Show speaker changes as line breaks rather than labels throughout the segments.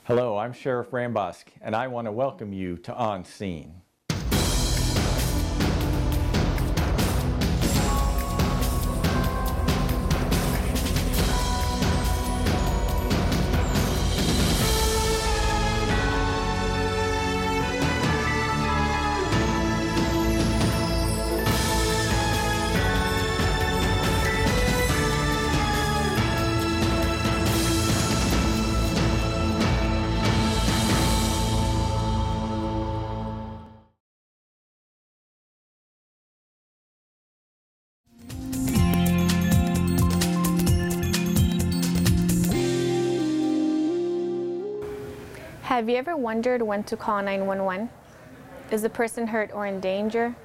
Hello, I'm Sheriff Rambosk, and I want to welcome you to On Scene.
Have you ever wondered when to call 911? Is the person hurt or in danger?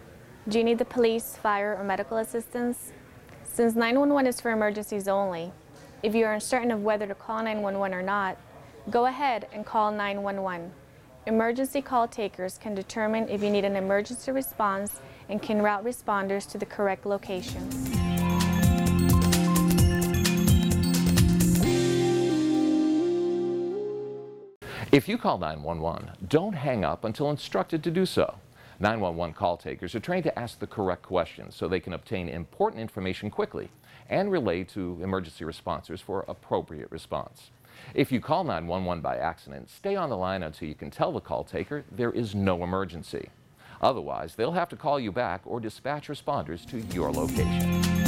Do you need the police, fire, or medical assistance? Since 911 is for emergencies only, if you are uncertain of whether to call 911 or not, go ahead and call 911. Emergency call takers can determine if you need an emergency response and can route responders to the correct location.
If you call 911, don't hang up until instructed to do so. 911 call takers are trained to ask the correct questions so they can obtain important information quickly and relay to emergency responders for appropriate response. If you call 911 by accident, stay on the line until you can tell the call taker there is no emergency. Otherwise, they'll have to call you back or dispatch responders to your location.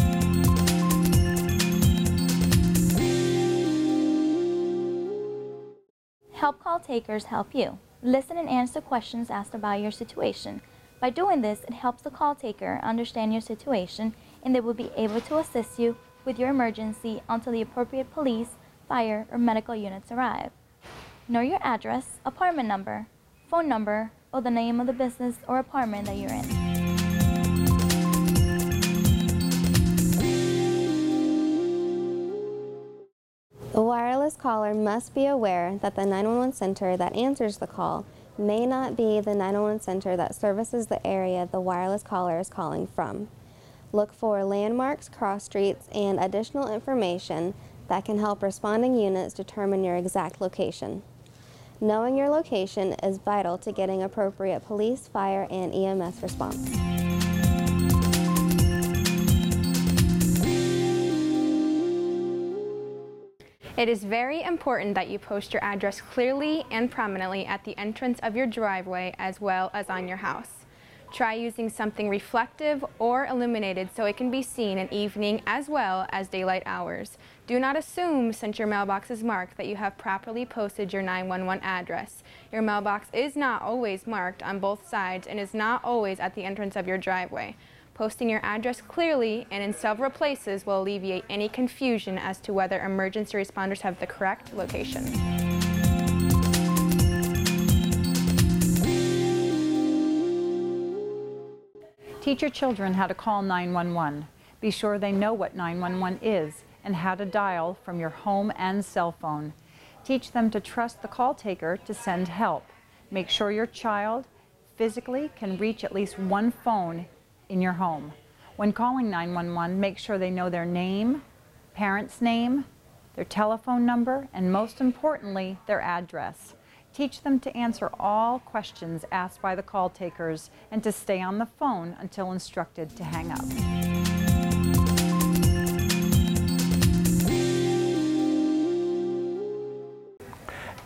Help call takers help you. Listen and answer questions asked about your situation. By doing this, it helps the call taker understand your situation, and they will be able to assist you with your emergency until the appropriate police, fire, or medical units arrive. Know your address, apartment number, phone number, or the name of the business or apartment that you're in.
The wireless caller must be aware that the 911 center that answers the call may not be the 911 center that services the area the wireless caller is calling from. Look for landmarks, cross streets, and additional information that can help responding units determine your exact location. Knowing your location is vital to getting appropriate police, fire, and EMS response.
It is very important that you post your address clearly and prominently at the entrance of your driveway as well as on your house. Try using something reflective or illuminated so it can be seen in evening as well as daylight hours. Do not assume, since your mailbox is marked, that you have properly posted your 911 address. Your mailbox is not always marked on both sides and is not always at the entrance of your driveway. Posting your address clearly and in several places will alleviate any confusion as to whether emergency responders have the correct location.
Teach your children how to call 911. Be sure they know what 911 is and how to dial from your home and cell phone. Teach them to trust the call taker to send help. Make sure your child physically can reach at least one phone in your home. When calling 911, make sure they know their name, parent's name, their telephone number, and most importantly, their address. Teach them to answer all questions asked by the call takers and to stay on the phone until instructed to hang up.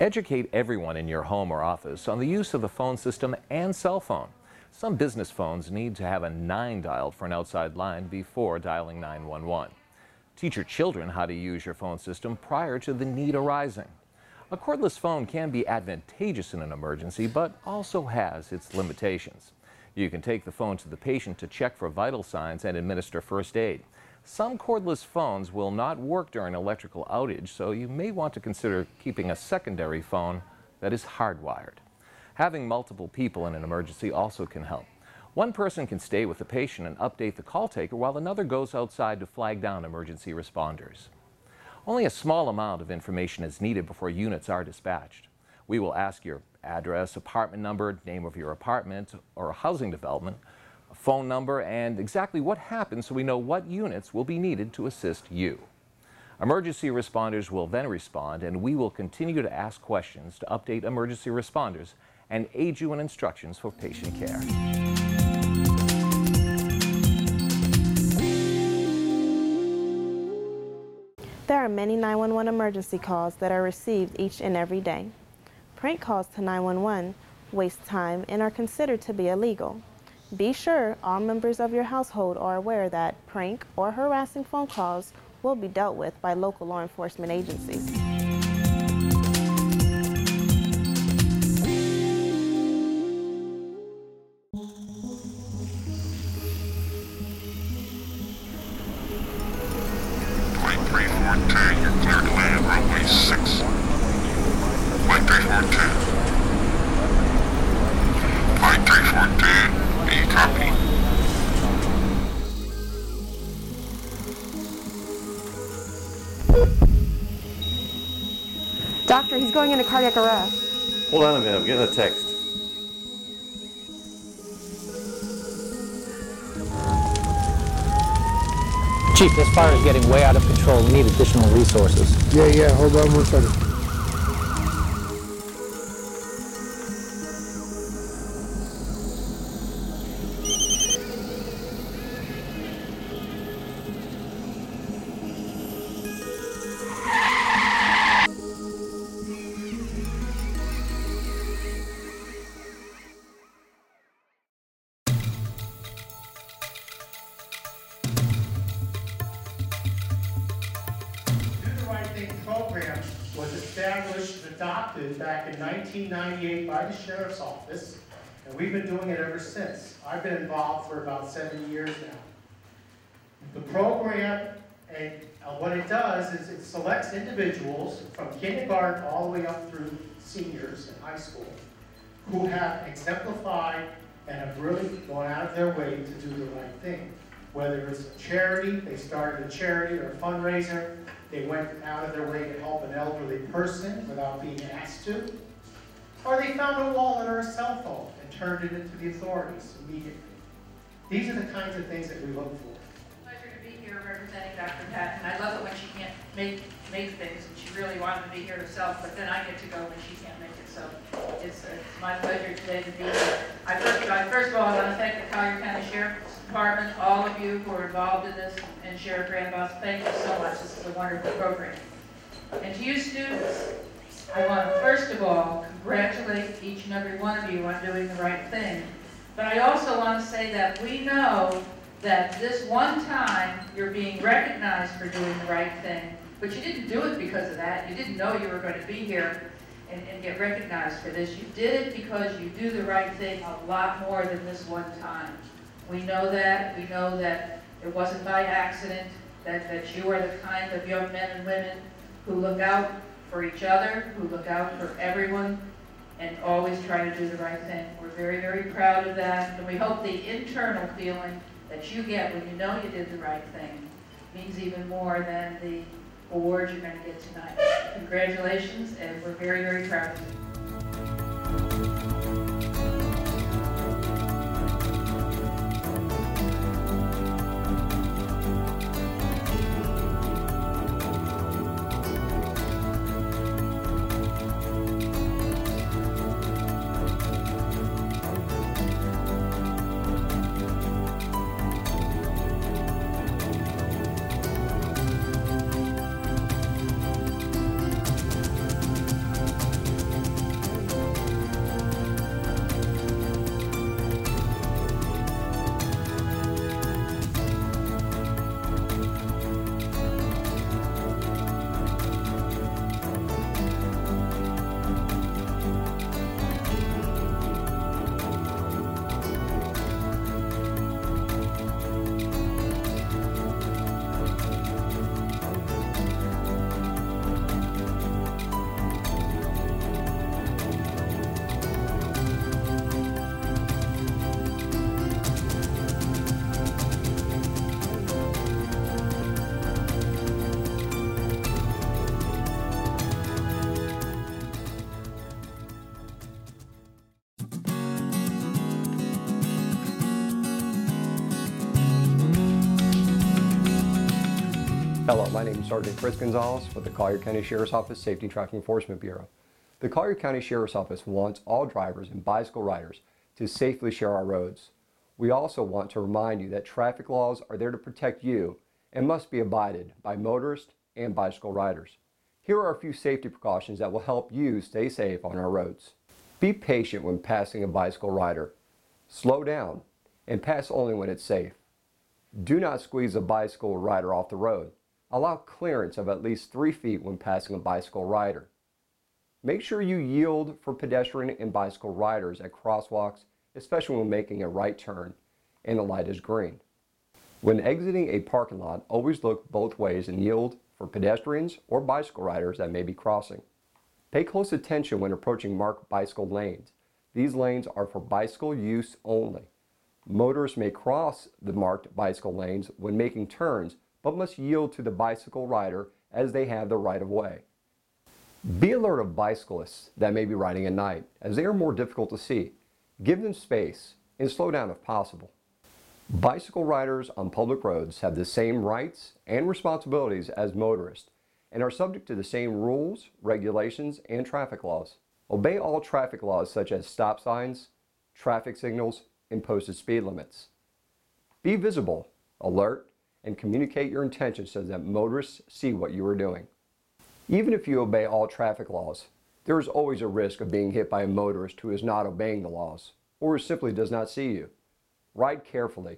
Educate everyone in your home or office on the use of the phone system and cell phone. Some business phones need to have a 9 dialed for an outside line before dialing 911. Teach your children how to use your phone system prior to the need arising. A cordless phone can be advantageous in an emergency, but also has its limitations. You can take the phone to the patient to check for vital signs and administer first aid. Some cordless phones will not work during an electrical outage, so you may want to consider keeping a secondary phone that is hardwired. Having multiple people in an emergency also can help. One person can stay with the patient and update the call taker while another goes outside to flag down emergency responders. Only a small amount of information is needed before units are dispatched. We will ask your address, apartment number, name of your apartment or housing development, a phone number, and exactly what happened so we know what units will be needed to assist you. Emergency responders will then respond, and we will continue to ask questions to update emergency responders and aid you in instructions for patient care.
There are many 911 emergency calls that are received each and every day. Prank calls to 911 waste time and are considered to be illegal. Be sure all members of your household are aware that prank or harassing phone calls will be dealt with by local law enforcement agencies.
You're cleared to land runway 6. Flight 342. Flight 342, do you copy?
Doctor, he's going into cardiac arrest.
Hold on a minute, I'm getting a text.
Chief, this fire is getting way out of control. We need additional resources.
Yeah, hold on 1 second.
Program was established, adopted back in 1998 by the Sheriff's Office, and we've been doing it ever since. I've been involved for about 7 years now. The program, and what it does is it selects individuals from kindergarten all the way up through seniors in high school who have exemplified and have really gone out of their way to do the right thing. Whether it's a charity, they started a charity or a fundraiser, they went out of their way to help an elderly person without being asked to, or they found a wallet or a cell phone and turned it into the authorities immediately. These are the kinds of things that we look for.
Pleasure to be here representing Dr. Patton. I love it when she can't make things, and she really wanted to be here herself, but then I get to go when she can't make it, so it's my pleasure today to be here. First of all, I want to thank the Collier County Sheriff's Department, all of you who are involved in this, and Sheriff Grandboss, thank you so much. This is a wonderful program. And to you students, I want to first of all congratulate each and every one of you on doing the right thing. But I also want to say that we know that this one time you're being recognized for doing the right thing, but you didn't do it because of that. You didn't know you were going to be here and get recognized for this. You did it because you do the right thing a lot more than this one time. We know that. We know that it wasn't by accident, that you are the kind of young men and women who look out for each other, who look out for everyone, and always try to do the right thing. We're very, very proud of that, and we hope the internal feeling that you get when you know you did the right thing means even more than the award you're going to get tonight. Congratulations, and we're very, very proud of you.
Hello, my name is Sergeant Chris Gonzalez with the Collier County Sheriff's Office Safety and Traffic Enforcement Bureau. The Collier County Sheriff's Office wants all drivers and bicycle riders to safely share our roads. We also want to remind you that traffic laws are there to protect you and must be abided by motorists and bicycle riders. Here are a few safety precautions that will help you stay safe on our roads. Be patient when passing a bicycle rider. Slow down and pass only when it's safe. Do not squeeze a bicycle rider off the road. Allow clearance of at least 3 feet when passing a bicycle rider. Make sure you yield for pedestrian and bicycle riders at crosswalks, especially when making a right turn and the light is green. When exiting a parking lot, always look both ways and yield for pedestrians or bicycle riders that may be crossing. Pay close attention when approaching marked bicycle lanes. These lanes are for bicycle use only. Motorists may cross the marked bicycle lanes when making turns, but must yield to the bicycle rider as they have the right of way. Be alert of bicyclists that may be riding at night, as they are more difficult to see. Give them space and slow down if possible. Bicycle riders on public roads have the same rights and responsibilities as motorists and are subject to the same rules, regulations, and traffic laws. Obey all traffic laws such as stop signs, traffic signals, and posted speed limits. Be visible, alert, and communicate your intentions so that motorists see what you are doing. Even if you obey all traffic laws, there is always a risk of being hit by a motorist who is not obeying the laws or who simply does not see you. Ride carefully.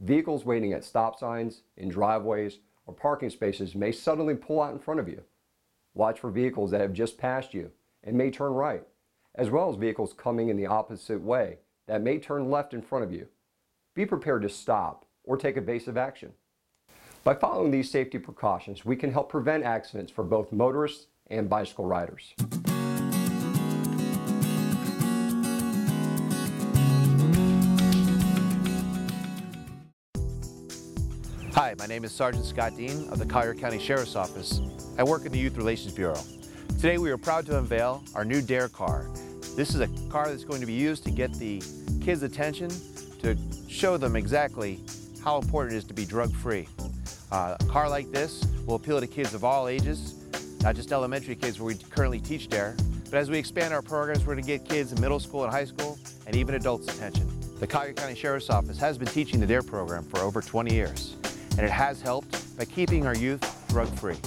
Vehicles waiting at stop signs, in driveways, or parking spaces may suddenly pull out in front of you. Watch for vehicles that have just passed you and may turn right, as well as vehicles coming in the opposite way that may turn left in front of you. Be prepared to stop or take evasive action. By following these safety precautions, we can help prevent accidents for both motorists and bicycle riders.
Hi, my name is Sergeant Scott Dean of the Collier County Sheriff's Office. I work in the Youth Relations Bureau. Today we are proud to unveil our new DARE car. This is a car that's going to be used to get the kids' attention, to show them exactly how important it is to be drug-free. A car like this will appeal to kids of all ages, not just elementary kids where we currently teach DARE, but as we expand our programs, we're going to get kids in middle school and high school, and even adults' attention. The Collier County Sheriff's Office has been teaching the DARE program for over 20 years, and it has helped by keeping our youth drug-free.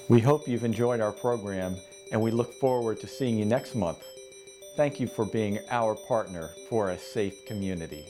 We hope you've enjoyed our program, and we look forward to seeing you next month. Thank you for being our partner for a safe community.